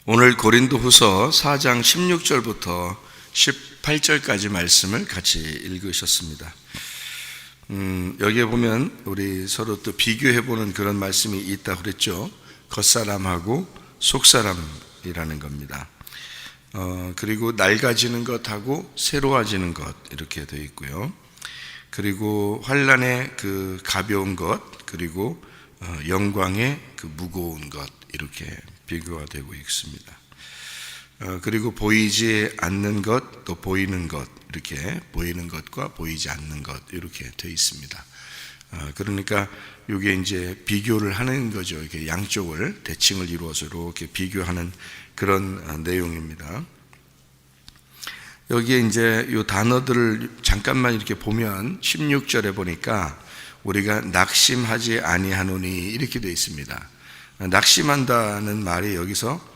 오늘 고린도후서 4장 16절부터 18절까지 말씀을 같이 읽으셨습니다. 여기에 보면 우리 서로 또 비교해보는 그런 말씀이 있다고 그랬죠. 겉사람하고 속사람이라는 겁니다. 그리고 낡아지는 것하고 새로워지는 것 이렇게 되어 있고요. 그리고 환난의 그 가벼운 것, 그리고 영광의 그 무거운 것 이렇게 비교가 되고 있습니다. 그리고 보이지 않는 것, 또 보이는 것 이렇게 보이는 것과 보이지 않는 것 이렇게 되어 있습니다. 그러니까 이게 이제 비교를 하는 거죠. 이렇게 양쪽을 대칭을 이루어서 이렇게 비교하는 그런 내용입니다. 여기에 이제 이 단어들을 잠깐만 이렇게 보면 16절에 보니까 우리가 낙심하지 아니하노니 이렇게 되어 있습니다. 낙심한다는 말이 여기서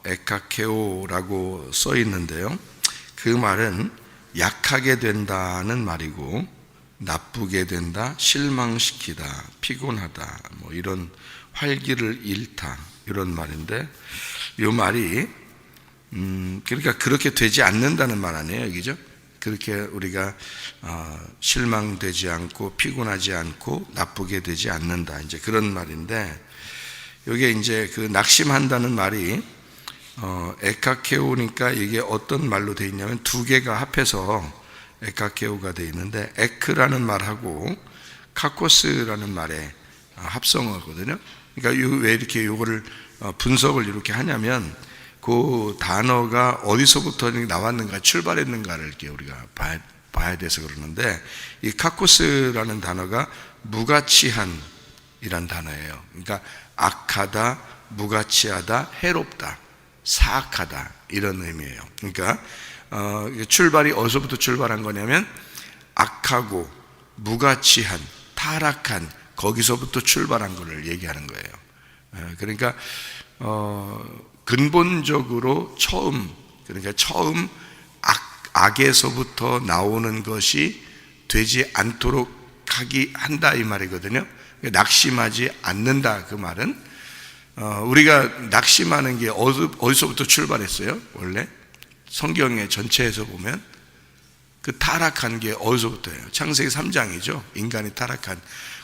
에카케오라고 써 있는데요. 그 말은 약하게 된다는 말이고, 나쁘게 된다, 실망시키다, 피곤하다, 뭐 이런 활기를 잃다 이런 말인데, 이 말이 그러니까 그렇게 되지 않는다는 말 아니에요, 여기죠? 그렇게 우리가 실망되지 않고 피곤하지 않고 나쁘게 되지 않는다, 이제 그런 말인데, 여기에 이제 그 낙심한다는 말이 에카케오니까 이게 어떤 말로 되어 있냐면 두 개가 합해서 에카케오가 되어 있는데, 에크라는 말하고 카코스라는 말의 합성어거든요. 그러니까 왜 이렇게 요거를 분석을 이렇게 하냐면 그 단어가 어디서부터 나왔는가, 출발했는가를 이렇게 우리가 봐야 돼서 그러는데, 이 카코스라는 단어가 무가치한 이란 단어예요. 그러니까 악하다, 무가치하다, 해롭다, 사악하다 이런 의미예요. 그러니까 출발이 어디서부터 출발한 거냐면 악하고 무가치한, 타락한 거기서부터 출발한 것을 얘기하는 거예요. 그러니까 근본적으로 처음 악에서부터 나오는 것이 되지 않도록 한다 이 말이거든요. 낙심하지 않는다 그 말은, 우리가 낙심하는 게 어디서부터 출발했어요? 원래 성경의 전체에서 보면 그 타락한 게 어디서부터예요? 창세기 3장이죠. 인간이 타락한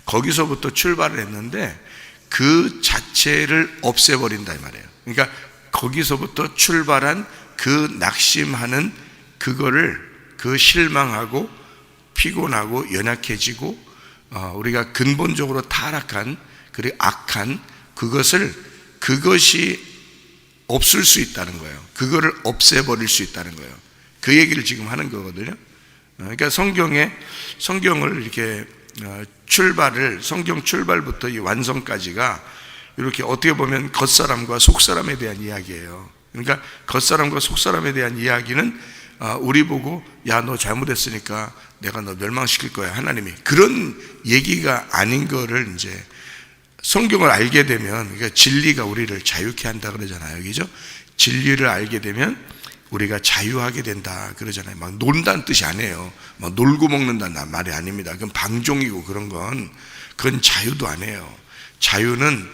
거기서부터 출발을 했는데 그 자체를 없애버린다 이 말이에요. 그러니까 거기서부터 출발한 그 낙심하는 그거를, 그 실망하고 피곤하고 연약해지고 우리가 근본적으로 타락한 그리고 악한 그것이 없을 수 있다는 거예요. 그거를 없애버릴 수 있다는 거예요. 그 얘기를 지금 하는 거거든요. 그러니까 성경을 이렇게 성경 출발부터 이 완성까지가 이렇게 어떻게 보면 겉사람과 속사람에 대한 이야기예요. 그러니까 겉사람과 속사람에 대한 이야기는 우리 보고 야, 너 잘못했으니까 내가 너 멸망시킬 거야, 하나님이, 그런 얘기가 아닌 거를 이제 성경을 알게 되면, 그러니까 진리가 우리를 자유케 한다 그러잖아요, 그죠? 진리를 알게 되면 우리가 자유하게 된다 그러잖아요. 막 논다는 뜻이 아니에요. 막 놀고 먹는다는 말이 아닙니다. 그건 방종이고 그건 자유도 아니에요. 자유는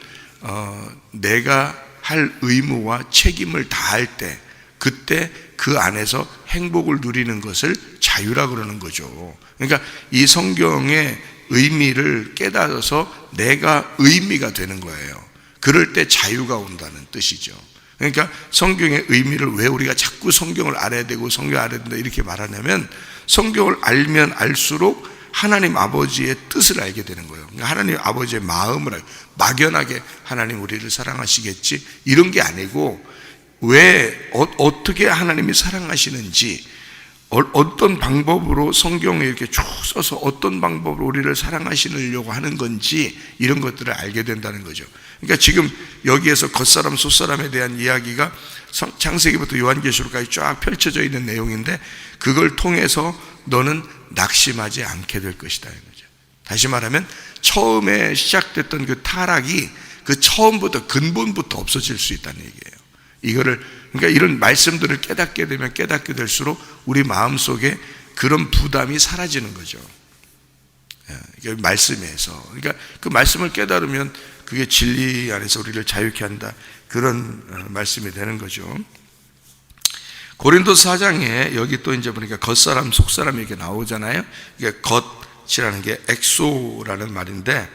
내가 할 의무와 책임을 다할 때, 그때 그 안에서 행복을 누리는 것을 자유라 그러는 거죠. 그러니까 이 성경의 의미를 깨달아서 내가 의미가 되는 거예요. 그럴 때 자유가 온다는 뜻이죠. 그러니까 성경의 의미를 왜 우리가 자꾸 성경을 알아야 되고 성경을 알아야 된다 이렇게 말하냐면, 성경을 알면 알수록 하나님 아버지의 뜻을 알게 되는 거예요. 그러니까 하나님 아버지의 마음을 알고, 막연하게 하나님 우리를 사랑하시겠지 이런 게 아니고, 왜 어떻게 하나님이 사랑하시는지, 어떤 방법으로 성경에 이렇게 쭉 써서 어떤 방법으로 우리를 사랑하시려고 하는 건지 이런 것들을 알게 된다는 거죠. 그러니까 지금 여기에서 겉사람 속사람에 대한 이야기가 창세기부터 요한계시록까지 쫙 펼쳐져 있는 내용인데, 그걸 통해서 너는 낙심하지 않게 될 것이다 이거죠. 다시 말하면 처음에 시작됐던 그 타락이 그 처음부터 근본부터 없어질 수 있다는 얘기예요. 그러니까 이런 말씀들을 깨닫게 되면 깨닫게 될수록 우리 마음속에 그런 부담이 사라지는 거죠. 말씀에서. 그러니까 그 말씀을 깨달으면 그게 진리 안에서 우리를 자유케 한다. 그런 말씀이 되는 거죠. 고린도서 4장에 여기 또 이제 보니까 겉사람, 속사람 이렇게 나오잖아요. 이게 겉이라는 게 엑소라는 말인데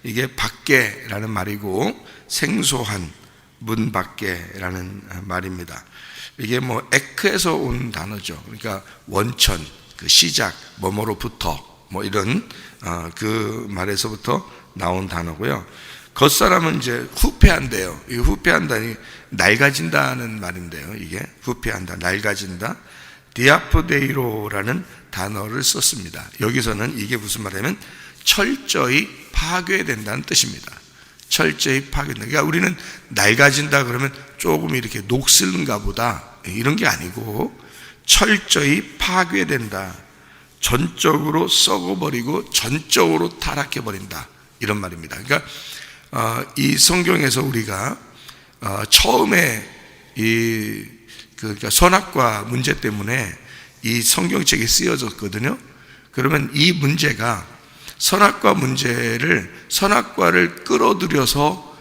이게 밖에라는 말이고 생소한 문 밖에라는 말입니다. 이게 뭐 에크에서 온 단어죠. 그러니까 원천, 그 시작, 뭐뭐로부터 뭐 이런 그 말에서부터 나온 단어고요. 겉사람은 이제 후패한대요. 이 후패한다니 낡아진다는 말인데요. 이게 후패한다, 낡아진다. 디아포데이로라는 단어를 썼습니다. 여기서는 이게 무슨 말이냐면 철저히 파괴된다는 뜻입니다. 철저히 파괴된다. 그러니까 우리는 낡아진다 그러면 조금 이렇게 녹슬는가 보다 이런 게 아니고 철저히 파괴된다. 전적으로 썩어버리고 전적으로 타락해버린다. 이런 말입니다. 그러니까 이 성경에서 우리가 처음에 그러니까 선악과 문제 때문에 이 성경책이 쓰여졌거든요. 그러면 이 문제가 선악과 문제를 선악과를 끌어들여서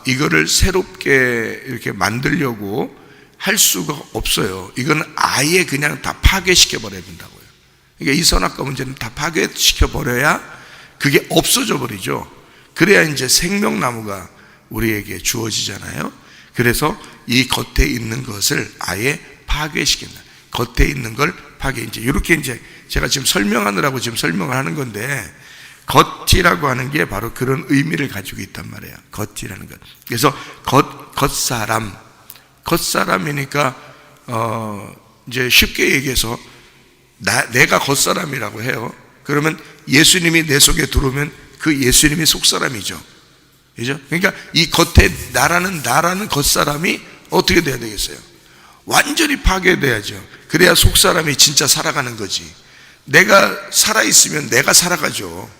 이거를 새롭게 이렇게 만들려고 할 수가 없어요. 이건 아예 그냥 다 파괴시켜 버려야 된다고요. 그러니까 이 선악과 문제는 다 파괴시켜 버려야 그게 없어져 버리죠. 그래야 이제 생명나무가 우리에게 주어지잖아요. 그래서 이 겉에 있는 것을 아예 파괴시킨다. 겉에 있는 걸 파괴. 이제 이렇게 이제 제가 지금 설명하느라고 지금 설명을 하는 건데 겉이라고 하는 게 바로 그런 의미를 가지고 있단 말이에요. 겉이라는 것. 그래서 겉사람이니까 이제 쉽게 얘기해서 내가 겉사람이라고 해요. 그러면 예수님이 내 속에 들어오면 그 예수님이 속사람이죠. 그죠? 그러니까 이 겉에 나라는 겉사람이 어떻게 돼야 되겠어요? 완전히 파괴돼야죠. 그래야 속사람이 진짜 살아가는 거지. 내가 살아있으면 내가 살아가죠.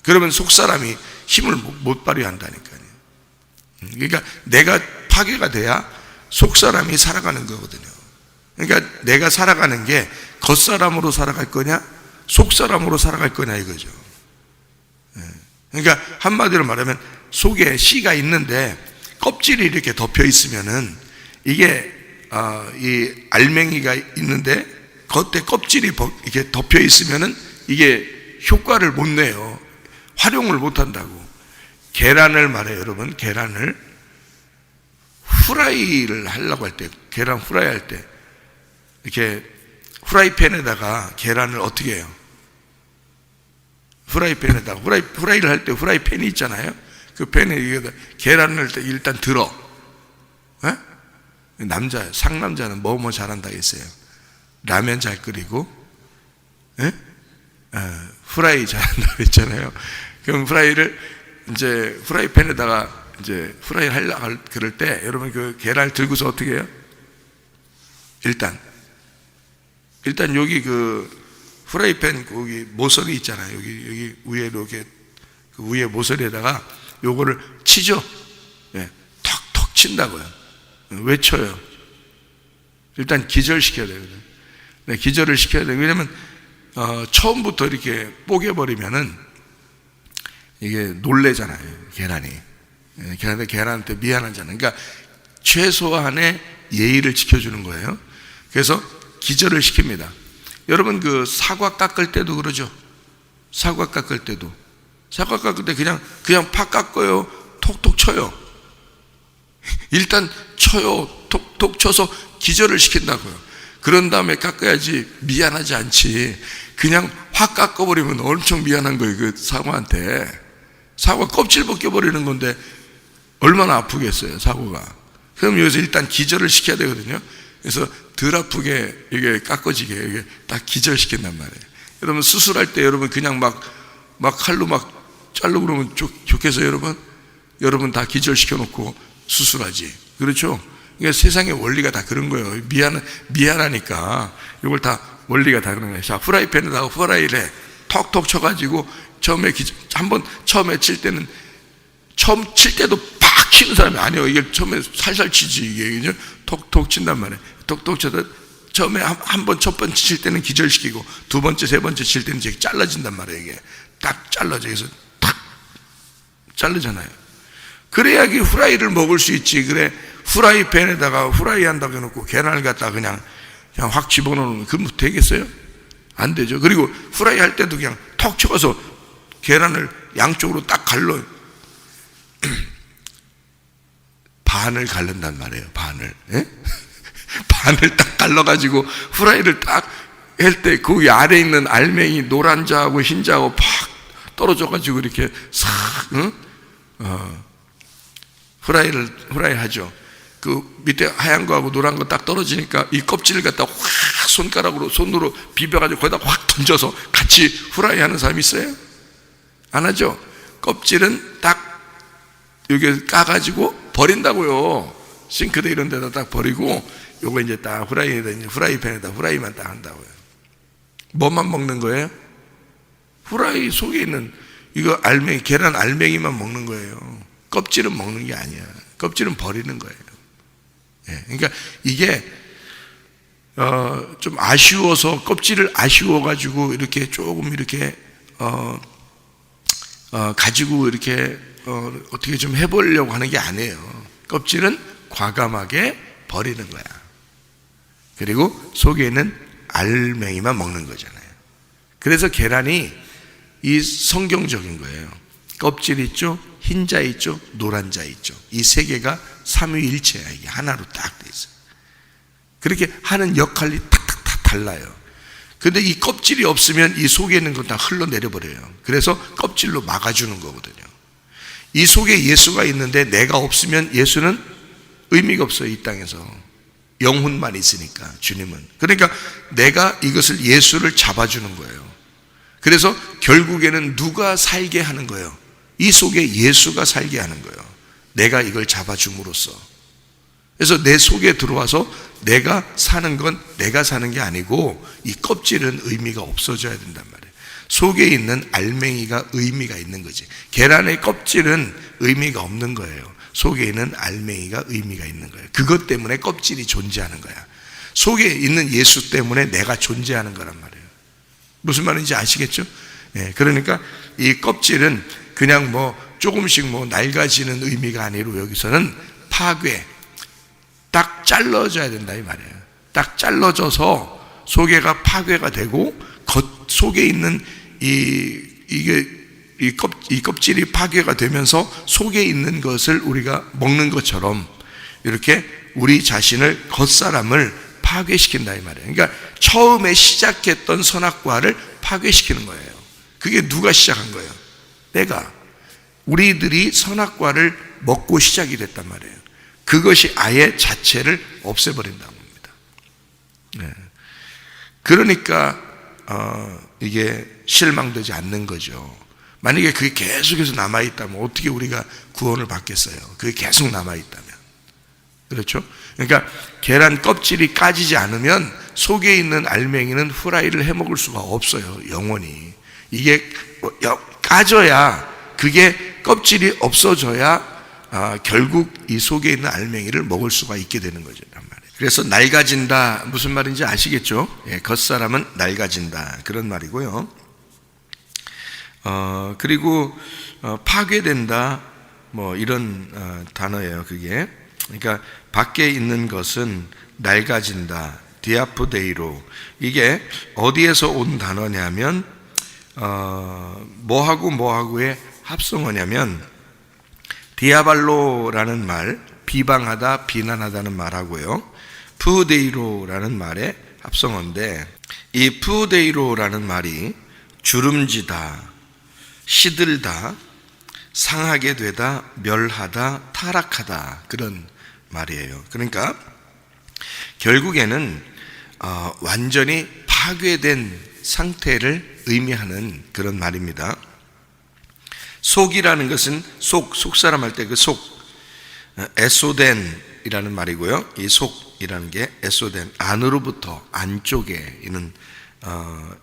그러면 속사람이 힘을 못 발휘한다니까요. 그러니까 내가 파괴가 돼야 속사람이 살아가는 거거든요. 그러니까 내가 살아가는 게 겉사람으로 살아갈 거냐 속사람으로 살아갈 거냐 이거죠. 그러니까 한마디로 말하면 속에 씨가 있는데 껍질이 이렇게 덮여 있으면은 이게 이 알맹이가 있는데 겉에 껍질이 이렇게 덮여 있으면은 이게 효과를 못 내요. 활용을 못 한다고. 계란을 말해요, 여러분. 계란을 후라이를 하려고 할 때, 계란 후라이 할 때 이렇게 후라이팬에다가 계란을 어떻게 해요? 후라이팬에다가 후라이를 할 때 후라이팬이 있잖아요. 그 팬에 계란을 일단 들어. 에? 남자, 상남자는 뭐 잘한다 했어요. 라면 잘 끓이고, 후라이 잘한다고 했잖아요. 그럼 후라이를 이제 후라이팬에다가 이제 후라이 하려고 그럴 때 여러분 그 계란을 들고서 어떻게 해요? 일단 여기 그 후라이팬 거기 모서리 있잖아요. 여기 위에 이렇게 그 위에 모서리에다가 요거를 치죠. 예, 턱턱 친다고요. 왜 쳐요? 일단 기절시켜야 되거든요. 네, 기절을 시켜야 돼요. 왜냐면 처음부터 이렇게 뽀개버리면은 이게 놀래잖아요. 계란이. 계란한테 미안하잖아요. 그러니까 최소한의 예의를 지켜주는 거예요. 그래서 기절을 시킵니다. 여러분 그 사과 깎을 때도 그러죠. 사과 깎을 때 그냥 팍 깎아요. 톡톡 쳐요. 일단 쳐요. 톡톡 쳐서 기절을 시킨다고요. 그런 다음에 깎아야지. 미안하지 않지. 그냥 확 깎아버리면 엄청 미안한 거예요. 그 사과한테. 사과 껍질 벗겨버리는 건데 얼마나 아프겠어요, 사과가. 그럼 여기서 일단 기절을 시켜야 되거든요. 그래서 덜 아프게 이게 깎아지게 이게 딱 기절시킨단 말이에요. 여러분 수술할 때 여러분 그냥 막 칼로 막 자르고 그러면 좋겠어요, 여러분 다 기절시켜 놓고 수술하지. 그렇죠? 그러니까 세상의 원리가 다 그런 거예요. 미안하니까 이걸 다 원리가 다 그런 거예요. 자, 후라이팬에다가 후라이를 톡톡 쳐가지고 처음에 칠 때는 처음 칠 때도 팍 치는 사람이 아니에요. 이게 처음에 살살 치지 이게 톡톡 친단 말이에요. 톡톡 쳐서 처음에 한 번 첫 번째 칠 때는 기절시키고 두 번째 세 번째 칠 때는 이제 잘라진단 말이에요. 이게 딱 잘라져. 그래서 탁 자르잖아요. 그래야 이 후라이를 먹을 수 있지. 그래 후라이팬에다가 후라이 한다고 해놓고 계란을 갖다 그냥 확 집어넣는 그럼 되겠어요? 안 되죠. 그리고 후라이 할 때도 그냥 턱 쳐서 계란을 양쪽으로 딱 갈러 반을 갈른단 말이에요. 반을. 예? 반을 딱 갈라가지고 후라이를 딱 할 때 그 아래에 있는 알맹이 노란자하고 흰자하고 팍 떨어져가지고 이렇게 싹 후라이 하죠. 그 밑에 하얀 거하고 노란 거 딱 떨어지니까 이 껍질을 갖다 확 손으로 비벼가지고 거기다 확 던져서 같이 후라이 하는 사람이 있어요? 안 하죠? 껍질은 딱 여기 까가지고 버린다고요. 싱크대 이런 데다 딱 버리고 요거 이제 딱 후라이팬에다 후라이만 딱 한다고요. 뭐만 먹는 거예요? 후라이 속에 있는 이거 알맹이, 계란 알맹이만 먹는 거예요. 껍질은 먹는 게 아니야. 껍질은 버리는 거예요. 예, 그러니까 이게 좀 아쉬워서 껍질을 아쉬워가지고 이렇게 조금 이렇게 가지고 이렇게 어떻게 좀 해보려고 하는 게 아니에요. 껍질은 과감하게 버리는 거야. 그리고 속에 있는 알맹이만 먹는 거잖아요. 그래서 계란이 이 성경적인 거예요. 껍질 있죠, 흰자 있죠, 노란자 있죠. 이 세 개가 삼위일체야. 이게 하나로 딱 돼 있어요. 그렇게 하는 역할이 탁탁탁 달라요. 근데 이 껍질이 없으면 이 속에 있는 건 다 흘러내려 버려요. 그래서 껍질로 막아주는 거거든요. 이 속에 예수가 있는데 내가 없으면 예수는 의미가 없어요. 이 땅에서 영혼만 있으니까. 주님은 그러니까 내가 이것을 예수를 잡아주는 거예요. 그래서 결국에는 누가 살게 하는 거예요? 이 속에 예수가 살게 하는 거예요. 내가 이걸 잡아줌으로써. 그래서 내 속에 들어와서 내가 사는 건 내가 사는 게 아니고 이 껍질은 의미가 없어져야 된단 말이에요. 속에 있는 알맹이가 의미가 있는 거지. 계란의 껍질은 의미가 없는 거예요. 속에 있는 알맹이가 의미가 있는 거예요. 그것 때문에 껍질이 존재하는 거야. 속에 있는 예수 때문에 내가 존재하는 거란 말이에요. 무슨 말인지 아시겠죠? 예, 그러니까 이 껍질은 그냥 뭐 조금씩 뭐 낡아지는 의미가 아니고 여기서는 파괴, 딱 잘라져야 된다 이 말이에요. 딱 잘라져서 속에가 파괴가 되고 겉 속에 있는 이 껍질이 파괴가 되면서 속에 있는 것을 우리가 먹는 것처럼 이렇게 우리 자신을 겉사람을 파괴시킨다 이 말이에요. 그러니까 처음에 시작했던 선악과를 파괴시키는 거예요. 그게 누가 시작한 거예요? 내가. 우리들이 선악과를 먹고 시작이 됐단 말이에요. 그것이 아예 자체를 없애버린다는 겁니다. 네. 그러니까 이게 실망되지 않는 거죠. 만약에 그게 계속해서 남아있다면 어떻게 우리가 구원을 받겠어요? 그게 계속 남아있다면. 그렇죠? 그러니까 계란 껍질이 까지지 않으면 속에 있는 알맹이는 후라이를 해먹을 수가 없어요. 영원히. 이게 까져야, 그게 껍질이 없어져야 결국 이 속에 있는 알맹이를 먹을 수가 있게 되는 거죠. 그래서 낡아진다, 무슨 말인지 아시겠죠? 예, 겉사람은 낡아진다, 그런 말이고요. 그리고 파괴된다, 뭐 이런 단어예요. 그게 그러니까 밖에 있는 것은 낡아진다, 디아포데이로. 이게 어디에서 온 단어냐면 뭐하고의 합성어냐면 디아발로라는 말, 비방하다, 비난하다는 말하고요, 푸데이로라는 말의 합성어인데, 이 푸데이로라는 말이 주름지다, 시들다, 상하게 되다, 멸하다, 타락하다, 그런 말이에요. 그러니까 결국에는 완전히 파괴된 상태를 의미하는 그런 말입니다. 속이라는 것은 속사람 할 때 그 속, 에소덴이라는 말이고요. 이 속이라는 게 에소덴, 안으로부터, 안쪽에 있는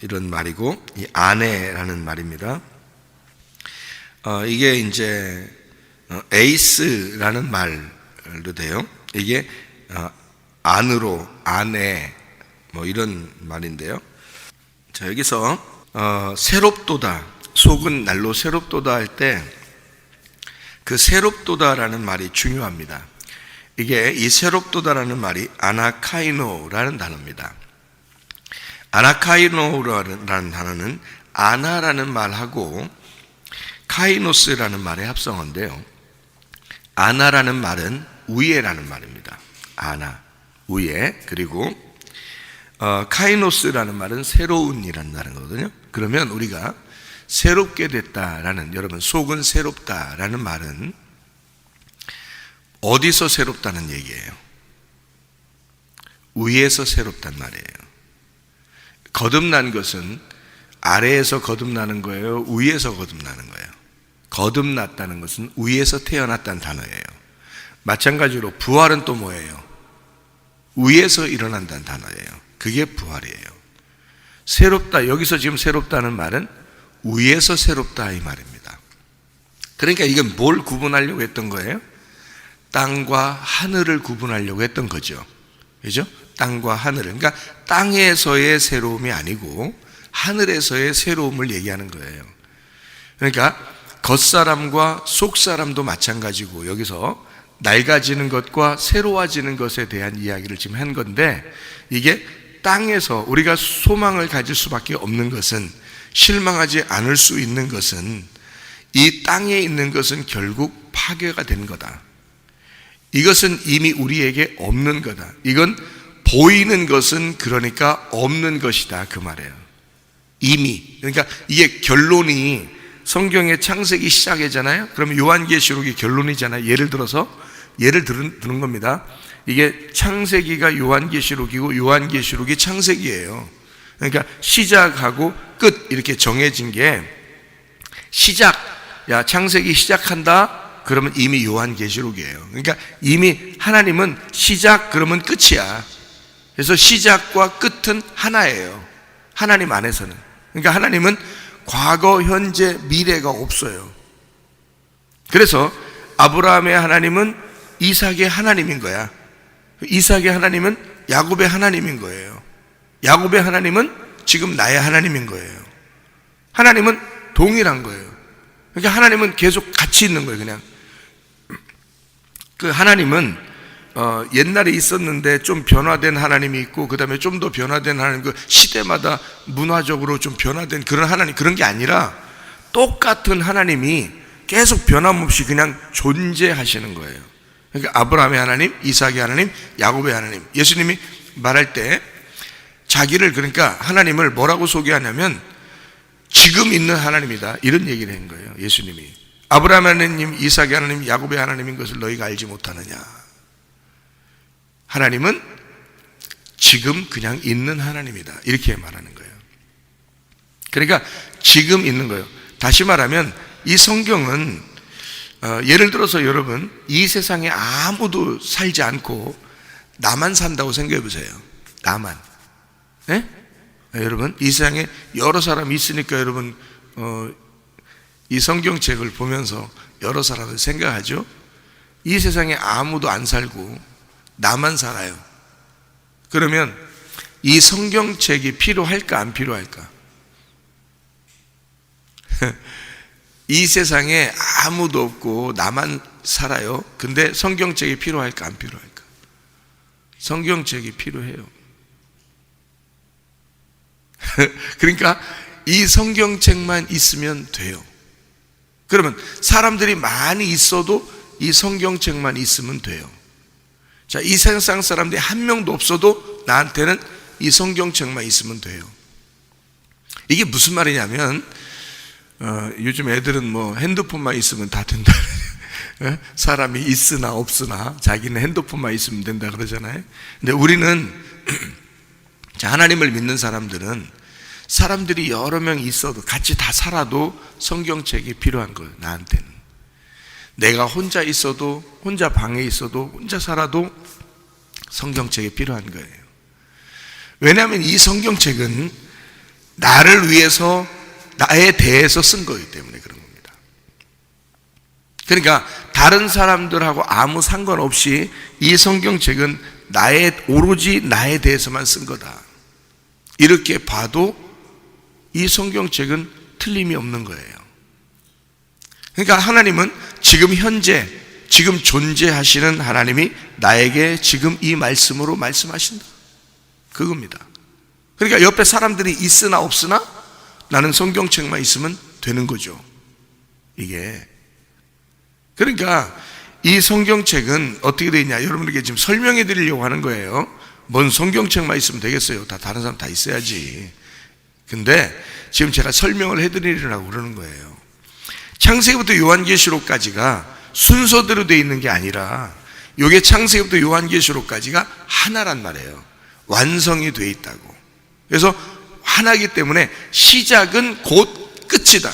이런 말이고, 이 안에라는 말입니다. 이게 이제 에이스라는 말로 돼요. 이게 안으로, 안에, 뭐 이런 말인데요. 자, 여기서 새롭도다, 속은 날로 새롭도다 할 때 그 새롭도다라는 말이 중요합니다. 이게 이 새롭도다라는 말이 아나카이노라는 단어입니다. 아나카이노라는 단어는 아나라는 말하고 카이노스라는 말의 합성어인데요. 아나라는 말은 우애라는 말입니다. 아나, 우애. 그리고 카이노스라는 말은 새로운이라는 말이거든요. 그러면 우리가 새롭게 됐다라는, 여러분 속은 새롭다라는 말은 어디서 새롭다는 얘기예요? 위에서 새롭단 말이에요. 거듭난 것은 아래에서 거듭나는 거예요? 위에서 거듭나는 거예요? 거듭났다는 것은 위에서 태어났다는 단어예요. 마찬가지로 부활은 또 뭐예요? 위에서 일어난다는 단어예요. 그게 부활이에요. 새롭다, 여기서 지금 새롭다는 말은 위에서 새롭다 이 말입니다. 그러니까 이건 뭘 구분하려고 했던 거예요? 땅과 하늘을 구분하려고 했던 거죠. 그죠? 땅과 하늘을. 그러니까 땅에서의 새로움이 아니고 하늘에서의 새로움을 얘기하는 거예요. 그러니까 겉사람과 속사람도 마찬가지고, 여기서 낡아지는 것과 새로워지는 것에 대한 이야기를 지금 한 건데, 이게 땅에서 우리가 소망을 가질 수밖에 없는 것은, 실망하지 않을 수 있는 것은, 이 땅에 있는 것은 결국 파괴가 되는 거다. 이것은 이미 우리에게 없는 거다. 이건 보이는 것은 그러니까 없는 것이다 그 말이에요. 이미. 그러니까 이게 결론이 성경의 창세기 시작이잖아요. 그러면 요한계시록이 결론이잖아요. 예를 드는 겁니다. 이게 창세기가 요한계시록이고 요한계시록이 창세기예요. 그러니까 시작하고 끝 이렇게 정해진 게, 시작, 야 창세기 시작한다 그러면 이미 요한계시록이에요. 그러니까 이미 하나님은 시작 그러면 끝이야. 그래서 시작과 끝은 하나예요. 하나님 안에서는. 그러니까 하나님은 과거, 현재, 미래가 없어요. 그래서 아브라함의 하나님은 이삭의 하나님인 거야. 이삭의 하나님은 야곱의 하나님인 거예요. 야곱의 하나님은 지금 나의 하나님인 거예요. 하나님은 동일한 거예요. 그러니까 하나님은 계속 같이 있는 거예요. 그냥 그 하나님은 옛날에 있었는데 좀 변화된 하나님이 있고, 그 다음에 좀 더 변화된 하나님, 그 시대마다 문화적으로 좀 변화된 그런 하나님, 그런 게 아니라 똑같은 하나님이 계속 변함없이 그냥 존재하시는 거예요. 그러니까 아브라함의 하나님, 이삭의 하나님, 야곱의 하나님. 예수님이 말할 때 자기를, 그러니까 하나님을 뭐라고 소개하냐면 지금 있는 하나님이다 이런 얘기를 한 거예요. 예수님이 아브라함 하나님, 이삭의 하나님, 야곱의 하나님인 것을 너희가 알지 못하느냐. 하나님은 지금 그냥 있는 하나님이다 이렇게 말하는 거예요. 그러니까 지금 있는 거예요. 다시 말하면 이 성경은 예를 들어서 여러분 이 세상에 아무도 살지 않고 나만 산다고 생각해 보세요. 나만. 네? 여러분 이 세상에 여러 사람이 있으니까 여러분 이 성경책을 보면서 여러 사람을 생각하죠. 이 세상에 아무도 안 살고 나만 살아요. 그러면 이 성경책이 필요할까 안 필요할까? 이 세상에 아무도 없고 나만 살아요. 근데 성경책이 필요할까 안 필요할까? 성경책이 필요해요. 그러니까 이 성경책만 있으면 돼요. 그러면 사람들이 많이 있어도 이 성경책만 있으면 돼요. 자, 이 세상 사람들이 한 명도 없어도 나한테는 이 성경책만 있으면 돼요. 이게 무슨 말이냐면 요즘 애들은 뭐 핸드폰만 있으면 다 된다. 사람이 있으나 없으나 자기는 핸드폰만 있으면 된다 그러잖아요. 근데 우리는 자, 하나님을 믿는 사람들은 사람들이 여러 명 있어도 같이 다 살아도 성경책이 필요한 거예요. 나한테는 내가 혼자 있어도, 혼자 방에 있어도, 혼자 살아도 성경책이 필요한 거예요. 왜냐하면 이 성경책은 나를 위해서, 나에 대해서 쓴 거기 때문에 그런 겁니다. 그러니까 다른 사람들하고 아무 상관없이 이 성경책은 오로지 나에 대해서만 쓴 거다. 이렇게 봐도 이 성경책은 틀림이 없는 거예요. 그러니까 하나님은 지금 현재, 지금 존재하시는 하나님이 나에게 지금 이 말씀으로 말씀하신다, 그겁니다. 그러니까 옆에 사람들이 있으나 없으나 나는 성경책만 있으면 되는 거죠, 이게. 그러니까 이 성경책은 어떻게 되어 있냐, 여러분에게 지금 설명해 드리려고 하는 거예요. 뭔 성경책만 있으면 되겠어요? 다른 사람 다 있어야지. 근데 지금 제가 설명을 해드리려고 그러는 거예요. 창세기부터 요한계시록까지가 순서대로 되어 있는 게 아니라, 이게 창세기부터 요한계시록까지가 하나란 말이에요. 완성이 되어 있다고. 그래서 하나이기 때문에 시작은 곧 끝이다,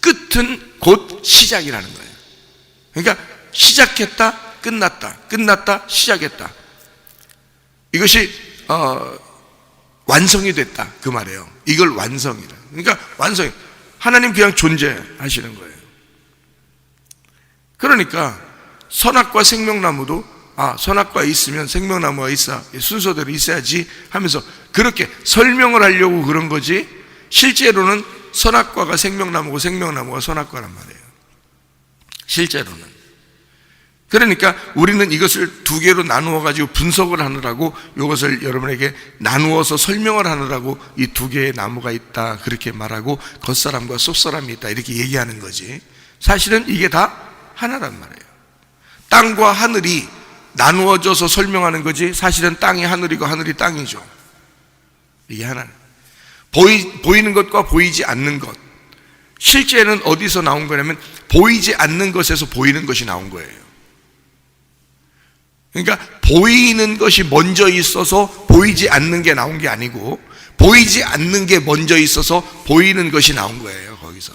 끝은 곧 시작이라는 거예요. 그러니까 시작했다, 끝났다, 끝났다, 시작했다, 이것이 완성이 됐다, 그 말이에요. 이걸 완성이라. 그러니까 완성이, 하나님 그냥 존재하시는 거예요. 그러니까 선악과 생명나무도 선악과 있으면 생명나무가 있어, 순서대로 있어야지 하면서 그렇게 설명을 하려고 그런 거지, 실제로는 선악과가 생명나무고 생명나무가 선악과란 말이에요, 실제로는. 그러니까 우리는 이것을 두 개로 나누어 가지고 분석을 하느라고, 이것을 여러분에게 나누어서 설명을 하느라고 이 두 개의 나무가 있다 그렇게 말하고, 겉사람과 속사람이 있다 이렇게 얘기하는 거지, 사실은 이게 다 하나란 말이에요. 땅과 하늘이 나누어져서 설명하는 거지, 사실은 땅이 하늘이고 하늘이 땅이죠. 이게 하나는 보이는 것과 보이지 않는 것, 실제는 어디서 나온 거냐면 보이지 않는 것에서 보이는 것이 나온 거예요. 그러니까 보이는 것이 먼저 있어서 보이지 않는 게 나온 게 아니고, 보이지 않는 게 먼저 있어서 보이는 것이 나온 거예요, 거기서.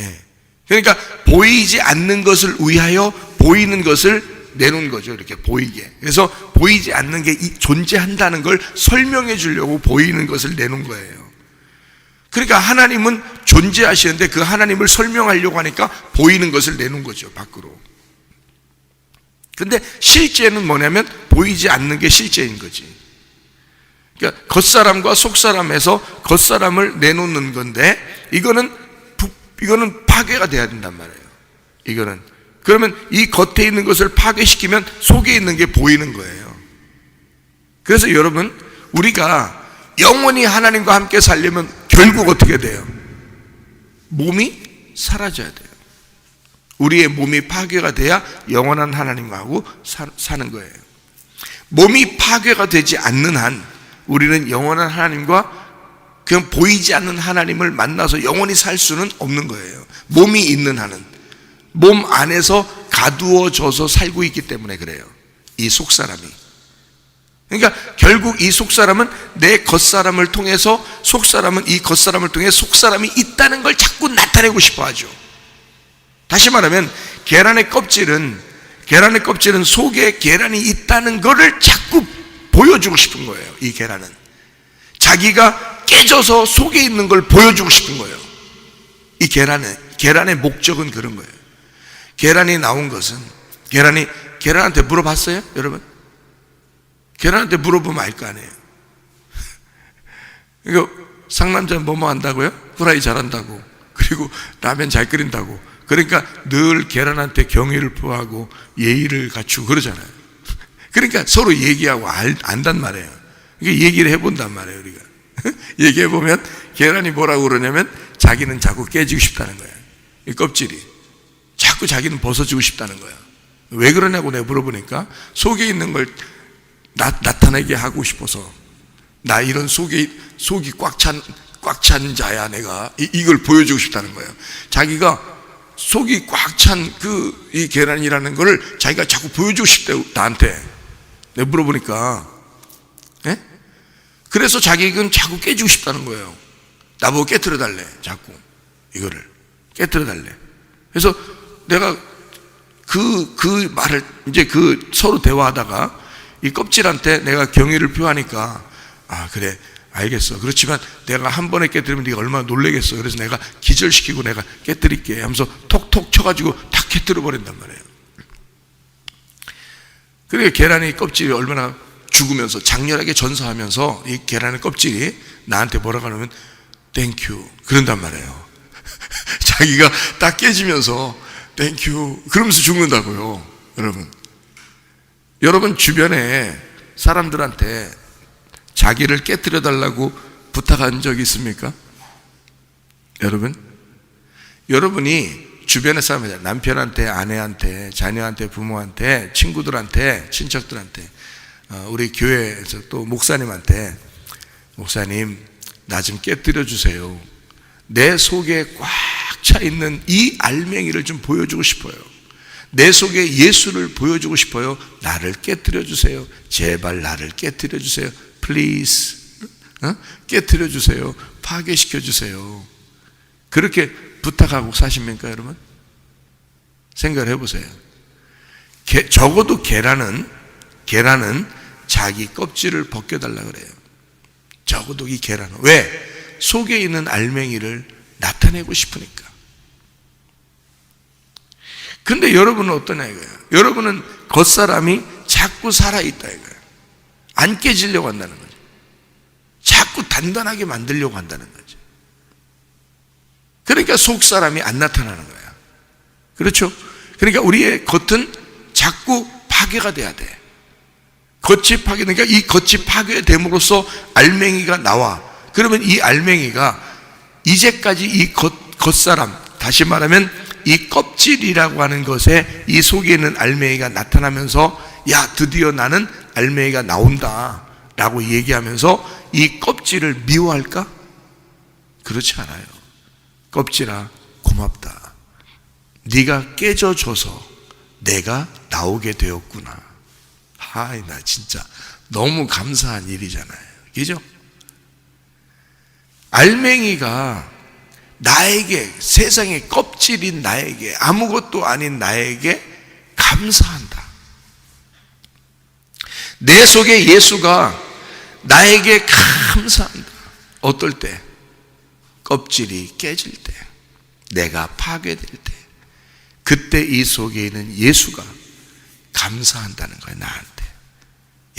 예. 그러니까 보이지 않는 것을 위하여 보이는 것을 내놓은 거죠, 이렇게 보이게. 그래서 보이지 않는 게 존재한다는 걸 설명해 주려고 보이는 것을 내놓은 거예요. 그러니까 하나님은 존재하시는데 그 하나님을 설명하려고 하니까 보이는 것을 내놓은 거죠, 밖으로. 근데 실제는 뭐냐면 보이지 않는 게 실제인 거지. 그러니까 겉사람과 속사람에서 겉사람을 내놓는 건데, 이거는 파괴가 돼야 된단 말이에요, 이거는. 그러면 이 겉에 있는 것을 파괴시키면 속에 있는 게 보이는 거예요. 그래서 여러분, 우리가 영원히 하나님과 함께 살려면 결국 어떻게 돼요? 몸이 사라져야 돼요. 우리의 몸이 파괴가 돼야 영원한 하나님하고 사는 거예요. 몸이 파괴가 되지 않는 한 우리는 영원한 하나님과 그냥 보이지 않는 하나님을 만나서 영원히 살 수는 없는 거예요. 몸이 있는 한은, 몸 안에서 가두어져서 살고 있기 때문에 그래요, 이 속사람이. 그러니까 결국 이 속사람은 내 겉사람을 통해서, 속사람은 이 겉사람을 통해 속사람이 있다는 걸 자꾸 나타내고 싶어 하죠. 다시 말하면 계란의 껍질은 속에 계란이 있다는 것을 자꾸 보여주고 싶은 거예요. 이 계란은 자기가 깨져서 속에 있는 걸 보여주고 싶은 거예요. 이 계란의 목적은 그런 거예요. 계란이 나온 것은, 계란한테 물어봤어요, 여러분? 계란한테 물어보면 알 거 아니에요. 이거 상남자는 뭐뭐 한다고요? 후라이 잘한다고, 그리고 라면 잘 끓인다고. 그러니까 늘 계란한테 경의를 표하고 예의를 갖추고 그러잖아요. 그러니까 서로 얘기하고 안단 말이에요. 그러니까 얘기를 해본단 말이에요, 우리가. 얘기해보면 계란이 뭐라고 그러냐면 자기는 자꾸 깨지고 싶다는 거예요. 이 껍질이 자꾸 자기는 벗어지고 싶다는 거야. 왜 그러냐고 내가 물어보니까 속에 있는 걸 나타내게 하고 싶어서, 나 이런 속이 꽉 찬 자야 내가, 이걸 보여주고 싶다는 거예요. 자기가 속이 꽉 찬 이 계란이라는 거를 자기가 자꾸 보여주고 싶대요, 나한테. 내가 물어보니까. 예? 그래서 자기는 자꾸 깨지고 싶다는 거예요. 나보고 깨트려 달래, 자꾸 이거를 깨트려 달래. 그래서 내가 그 말을 이제 서로 대화하다가 이 껍질한테 내가 경의를 표하니까, 그래 알겠어, 그렇지만 내가 한 번에 깨뜨리면 네가 얼마나 놀라겠어, 그래서 내가 기절시키고 내가 깨뜨릴게 하면서 톡톡 쳐가지고 탁 깨뜨려 버린단 말이에요. 그러니까 계란이 껍질이 얼마나 죽으면서 장렬하게 전사하면서 이 계란의 껍질이 나한테 뭐라고 하냐면 땡큐 그런단 말이에요. 자기가 딱 깨지면서 땡큐 그러면서 죽는다고요. 여러분 주변에 사람들한테 자기를 깨뜨려 달라고 부탁한 적이 있습니까? 여러분이 주변의 사람들, 남편한테, 아내한테, 자녀한테, 부모한테, 친구들한테, 친척들한테, 우리 교회에서 또 목사님한테, 목사님 나 좀 깨뜨려 주세요. 내 속에 꽉 차 있는 이 알맹이를 좀 보여주고 싶어요. 내 속에 예수를 보여주고 싶어요. 나를 깨뜨려 주세요. 제발 나를 깨뜨려 주세요. Please. 깨뜨려 주세요. 파괴시켜 주세요. 그렇게 부탁하고 사십니까, 여러분? 생각을 해보세요. 적어도 계란은 자기 껍질을 벗겨달라 그래요. 적어도 이 계란은. 왜? 속에 있는 알맹이를 나타내고 싶으니까. 근데 여러분은 어떠냐 이거예요. 여러분은 겉사람이 자꾸 살아있다 이거예요. 안 깨지려고 한다는 거죠. 자꾸 단단하게 만들려고 한다는 거죠. 그러니까 속사람이 안 나타나는 거야. 그렇죠? 그러니까 우리의 겉은 자꾸 파괴가 돼야 돼. 겉이 파괴되니까 이 겉이 파괴됨으로써 알맹이가 나와. 그러면 이 알맹이가 이제까지 이 겉사람, 다시 말하면 이 껍질이라고 하는 것에 이 속에 있는 알맹이가 나타나면서 야 드디어 나는 알맹이가 나온다 라고 얘기하면서 이 껍질을 미워할까? 그렇지 않아요. 껍질아 고맙다. 네가 깨져줘서 내가 나오게 되었구나. 하이 나 진짜 너무 감사한 일이잖아요. 그죠? 알맹이가 나에게, 세상의 껍질인 나에게, 아무것도 아닌 나에게 감사한다. 내 속에 예수가 나에게 감사한다. 어떨 때? 껍질이 깨질 때, 내가 파괴될 때, 그때 이 속에 있는 예수가 감사한다는 거야. 나한테.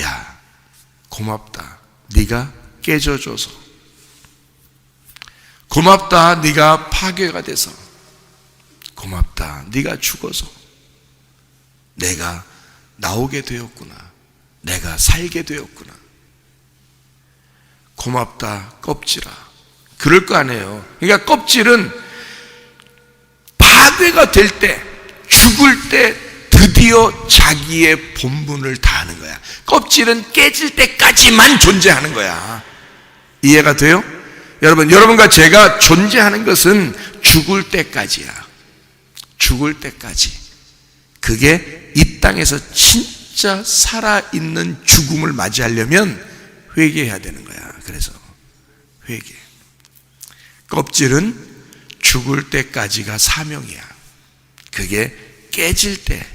야 고맙다. 네가 깨져줘서. 고맙다. 네가 파괴가 돼서. 고맙다. 네가 죽어서 내가 나오게 되었구나. 내가 살게 되었구나. 고맙다 껍질아. 그럴 거 아니에요. 그러니까 껍질은 파괴가 될 때, 죽을 때 드디어 자기의 본분을 다하는 거야. 껍질은 깨질 때까지만 존재하는 거야. 이해가 돼요? 여러분과 제가 존재하는 것은 죽을 때까지야. 죽을 때까지. 그게 이 땅에서 진짜 살아있는 죽음을 맞이하려면 회개해야 되는 거야. 그래서 회개. 껍질은 죽을 때까지가 사명이야. 그게 깨질 때,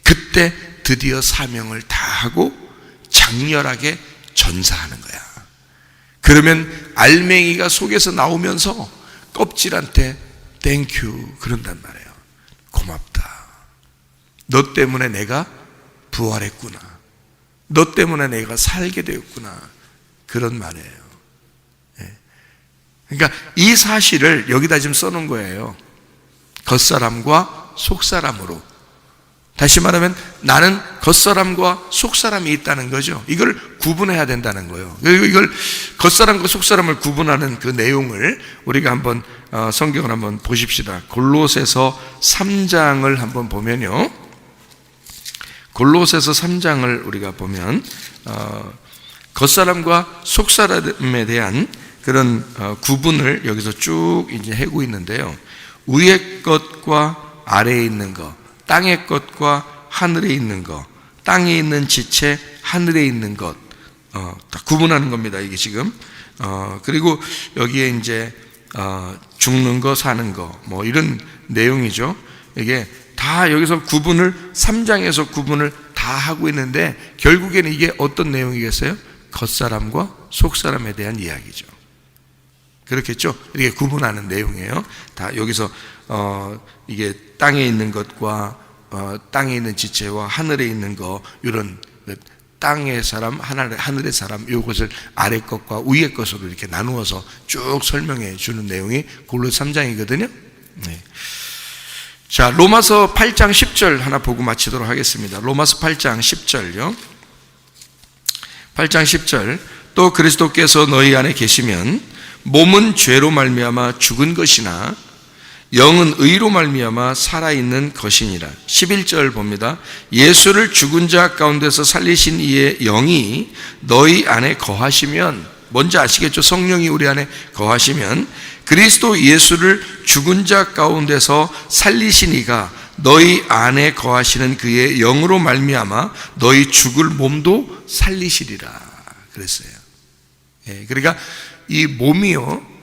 그때 드디어 사명을 다하고 장렬하게 전사하는 거야. 그러면 알맹이가 속에서 나오면서 껍질한테 땡큐 그런단 말이에요. 고맙다. 너 때문에 내가 부활했구나. 너 때문에 내가 살게 되었구나. 그런 말이에요. 그러니까 이 사실을 여기다 지금 써놓은 거예요. 겉사람과 속사람으로. 다시 말하면 나는 겉사람과 속사람이 있다는 거죠. 이걸 구분해야 된다는 거예요. 그리고 이걸 겉사람과 속사람을 구분하는 그 내용을 우리가 한번 성경을 한번 보십시다. 골로새서 3장을 한번 보면요. 골로새서 3장을 우리가 보면 겉사람과 속사람에 대한 그런 구분을 여기서 쭉 이제 하고 있는데요. 위의 것과 아래에 있는 것, 땅의 것과 하늘에 있는 것, 땅에 있는 지체, 하늘에 있는 것, 다 구분하는 겁니다. 이게 지금. 그리고 여기에 이제 죽는 거, 사는 거, 뭐 이런 내용이죠. 이게 다 여기서 구분을 3장에서 구분을 다 하고 있는데 결국에는 이게 어떤 내용이겠어요? 겉사람과 속사람에 대한 이야기죠. 그렇겠죠? 이렇게 구분하는 내용이에요. 다 여기서 이게 땅에 있는 것과 땅에 있는 지체와 하늘에 있는 거, 이런 땅의 사람, 하늘의 사람, 이것을 아래 것과 위의 것으로 이렇게 나누어서 쭉 설명해 주는 내용이 골로새 3장이거든요. 네. 자, 로마서 8장 10절 하나 보고 마치도록 하겠습니다. 로마서 8장 10절요. 8장 10절. 또 그리스도께서 너희 안에 계시면 몸은 죄로 말미암아 죽은 것이나 영은 의로 말미암아 살아있는 것이니라. 11절 봅니다. 예수를 죽은 자 가운데서 살리신 이의 영이 너희 안에 거하시면, 뭔지 아시겠죠? 성령이 우리 안에 거하시면 그리스도 예수를 죽은 자 가운데서 살리신 이가 너희 안에 거하시는 그의 영으로 말미암아 너희 죽을 몸도 살리시리라 그랬어요. 예, 그러니까 이 몸이요,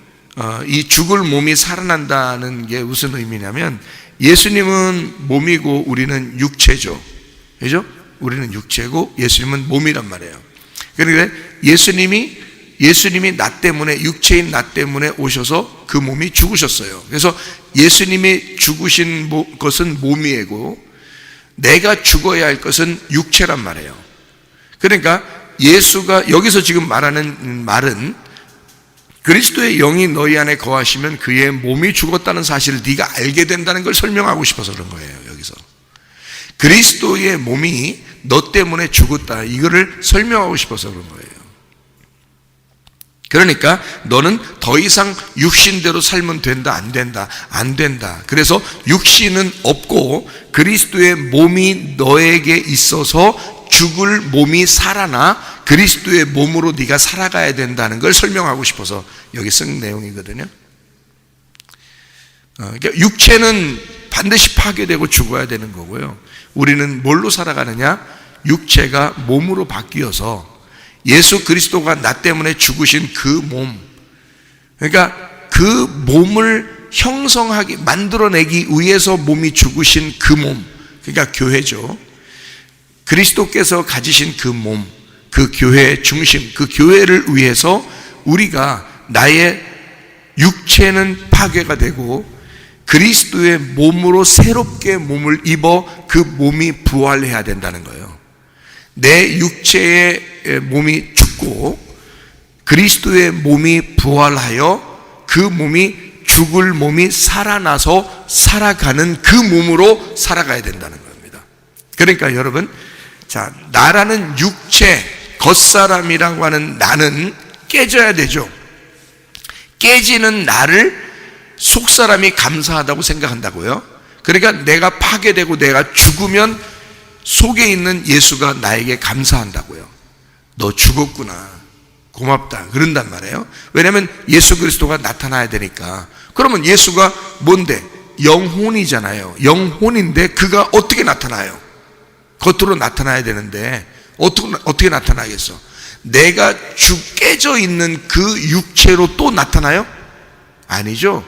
이 죽을 몸이 살아난다는 게 무슨 의미냐면, 예수님은 몸이고 우리는 육체죠. 그죠? 우리는 육체고 예수님은 몸이란 말이에요. 그러니까 예수님이 나 때문에, 육체인 나 때문에 오셔서 그 몸이 죽으셨어요. 그래서 예수님이 죽으신 것은 몸이고 내가 죽어야 할 것은 육체란 말이에요. 그러니까 예수가 여기서 지금 말하는 말은 그리스도의 영이 너희 안에 거하시면 그의 몸이 죽었다는 사실을 네가 알게 된다는 걸 설명하고 싶어서 그런 거예요. 여기서 그리스도의 몸이 너 때문에 죽었다, 이거를 설명하고 싶어서 그런 거예요. 그러니까 너는 더 이상 육신대로 살면 된다, 안 된다, 안 된다. 그래서 육신은 없고 그리스도의 몸이 너에게 있어서 죽을 몸이 살아나 그리스도의 몸으로 네가 살아가야 된다는 걸 설명하고 싶어서 여기 쓴 내용이거든요. 그러니까 육체는 반드시 파괴되고 죽어야 되는 거고요. 우리는 뭘로 살아가느냐? 육체가 몸으로 바뀌어서 예수 그리스도가 나 때문에 죽으신 그 몸, 그러니까 그 몸을 형성하기, 만들어내기 위해서 몸이 죽으신 그 몸, 그러니까 교회죠. 그리스도께서 가지신 그 몸, 그 교회의 중심, 그 교회를 위해서 우리가 나의 육체는 파괴가 되고 그리스도의 몸으로 새롭게 몸을 입어 그 몸이 부활해야 된다는 거예요. 내 육체의 몸이 죽고 그리스도의 몸이 부활하여 그 몸이 죽을 몸이 살아나서 살아가는 그 몸으로 살아가야 된다는 겁니다. 그러니까 여러분, 자, 나라는 육체, 겉사람이라고 하는 나는 깨져야 되죠. 깨지는 나를 속사람이 감사하다고 생각한다고요. 그러니까 내가 파괴되고 내가 죽으면 속에 있는 예수가 나에게 감사한다고요. 너 죽었구나, 고맙다, 그런단 말이에요. 왜냐하면 예수 그리스도가 나타나야 되니까. 그러면 예수가 뭔데? 영혼이잖아요. 영혼인데 그가 어떻게 나타나요? 겉으로 나타나야 되는데 어떻게 나타나겠어? 내가 깨져 있는 그 육체로 또 나타나요? 아니죠.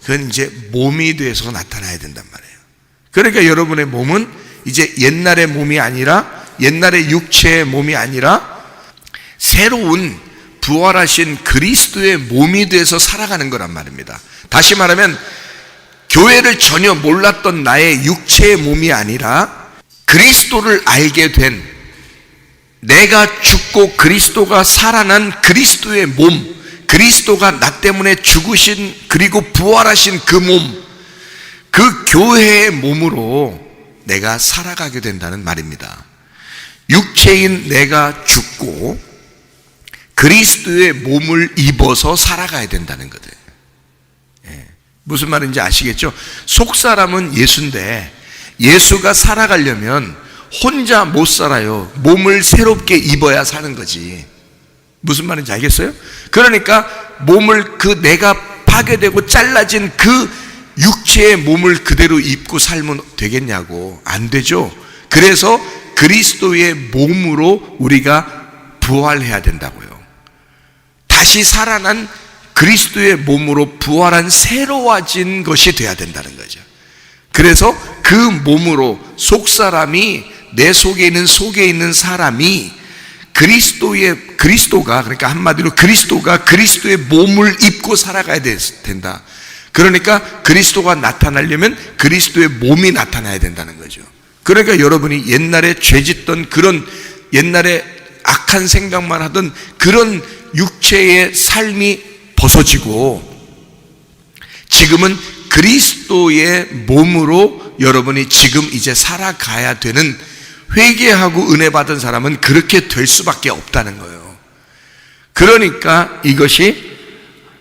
그건 이제 몸이 돼서 나타나야 된단 말이에요. 그러니까 여러분의 몸은 이제 옛날의 몸이 아니라, 옛날의 육체의 몸이 아니라 새로운 부활하신 그리스도의 몸이 돼서 살아가는 거란 말입니다. 다시 말하면 교회를 전혀 몰랐던 나의 육체의 몸이 아니라 그리스도를 알게 된, 내가 죽고 그리스도가 살아난 그리스도의 몸, 그리스도가 나 때문에 죽으신 그리고 부활하신 그 몸, 그 교회의 몸으로 내가 살아가게 된다는 말입니다. 육체인 내가 죽고 그리스도의 몸을 입어서 살아가야 된다는 거죠. 예. 무슨 말인지 아시겠죠? 속사람은 예수인데 예수가 살아가려면 혼자 못 살아요. 몸을 새롭게 입어야 사는 거지. 무슨 말인지 알겠어요? 그러니까 몸을, 그 내가 파괴되고 잘라진 그 육체의 몸을 그대로 입고 살면 되겠냐고. 안 되죠. 그래서 그리스도의 몸으로 우리가 부활해야 된다고요. 다시 살아난 그리스도의 몸으로 부활한 새로워진 것이 돼야 된다는 거죠. 그래서 그 몸으로 속사람이, 내 속에 있는 사람이 그리스도가, 그러니까 한마디로 그리스도가 그리스도의 몸을 입고 살아가야 된다. 그러니까 그리스도가 나타나려면 그리스도의 몸이 나타나야 된다는 거죠. 그러니까 여러분이 옛날에 죄짓던 그런 옛날에 악한 생각만 하던 그런 육체의 삶이 벗어지고 지금은 그리스도의 몸으로 여러분이 지금 이제 살아가야 되는, 회개하고 은혜 받은 사람은 그렇게 될 수밖에 없다는 거예요. 그러니까 이것이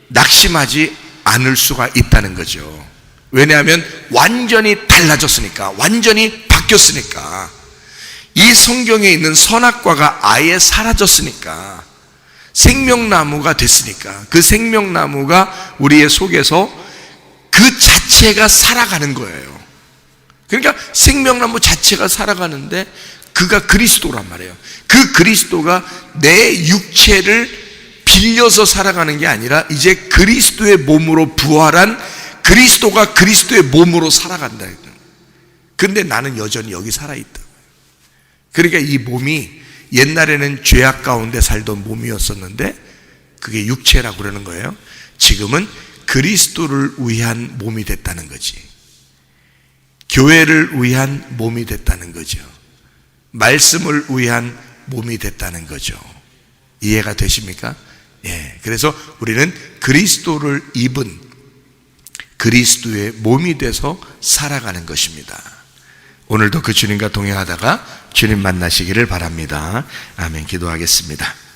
낙심하지 않을 수가 있다는 거죠. 왜냐하면 완전히 달라졌으니까, 완전히 바뀌었으니까, 이 성경에 있는 선악과가 아예 사라졌으니까, 생명나무가 됐으니까, 그 생명나무가 우리의 속에서 그 자체가 살아가는 거예요. 그러니까 생명나무 자체가 살아가는데 그가 그리스도란 말이에요. 그 그리스도가 내 육체를 빌려서 살아가는 게 아니라 이제 그리스도의 몸으로 부활한 그리스도가 그리스도의 몸으로 살아간다. 근데 나는 여전히 여기 살아있다. 그러니까 이 몸이 옛날에는 죄악 가운데 살던 몸이었었는데 그게 육체라고 그러는 거예요. 지금은 그리스도를 위한 몸이 됐다는 거지. 교회를 위한 몸이 됐다는 거죠. 말씀을 위한 몸이 됐다는 거죠. 이해가 되십니까? 예. 그래서 우리는 그리스도를 입은 그리스도의 몸이 돼서 살아가는 것입니다. 오늘도 그 주님과 동행하다가 주님 만나시기를 바랍니다. 아멘. 기도하겠습니다.